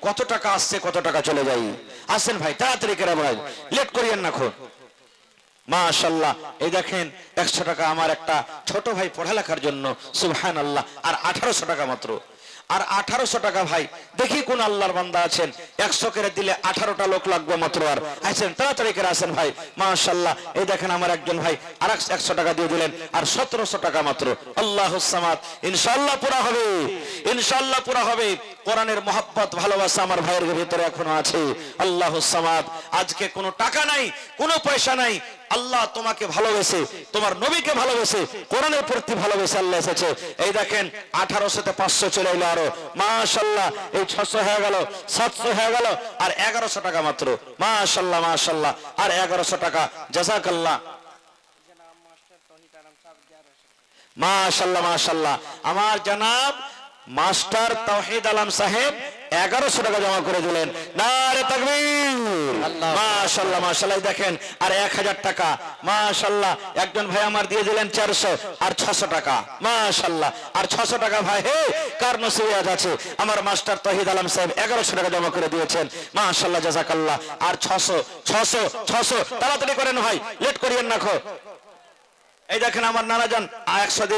কত টাকা আসছে কত টাকা চলে যায়। আসেন ভাই তাড়াতাড়ি করে ভাই, লেট করিয়েন না খো। মাশাআল্লাহ, এই দেখেন 100 টাকা আমার একটা ছোট ভাই পড়ালেখার জন্য, সুবহানাল্লাহ। আর 1800 টাকা মাত্র, আর 1800 টাকা ভাই, দেখি কোন আল্লাহর বান্দা আছেন 100 করে দিলে 18টা লোক লাগবে মাত্র। আর আসেন তাড়াতাড়ি করে আসেন ভাই, মাশাআল্লাহ। এই দেখেন আমার একজন ভাই আর 100 টাকা দিয়ে দিলেন, আর 1700 টাকা মাত্র। আল্লাহুস সামাদ, ইনশাআল্লাহ পুরা হবে, ইনশাআল্লাহ পুরা হবে। কোরআনের মহব্বত ভালোবাসা আমার ভাইয়ের ভিতরে এখনো আছে। আল্লাহুস সামাদ। আজকে কোনো টাকা নাই, কোনো পয়সা নাই, আল্লাহ তোমাকে ভালোবেসে, তোমার নবীকে ভালোবেসে, কোরআনের প্রতি ভালোবেসে আল্লাহ এসেছে। এই দেখেন 1800 তে 500 চলে এলো, আরো মাশাআল্লাহ। এই 600 হয়ে গেল, 700 হয়ে গেল, আর 1100 টাকা মাত্র। মাশাআল্লাহ মাশাআল্লাহ, আর 1100 টাকা। জাযাকাল্লাহ, মাশাআল্লাহ মাশাআল্লাহ। আমার জনাব মাস্টার তাওহীদ আলম সাহেব 1100 টাকা জমা করে দিলেন। নারে তাকবীর, মাশাআল্লাহ মাশাআল্লাহ। দেখেন আর 1000 টাকা, মাশাআল্লাহ। একজন ভাই আমার দিয়ে দিলেন 400, আর 600 টাকা, মাশাআল্লাহ। আর 600 টাকা ভাই, হে কার নসিবে আজ আছে, আমার মাস্টার তাওহীদ আলম সাহেব 1100 টাকা জমা করে দিয়েছেন, মাশাআল্লাহ জাযাকাল্লাহ। আর 600 তাড়াতাড়ি করেন ভাই, লেট করিয়েন না খো। এই দেখেন আমার নানাজান 100 দিয়ে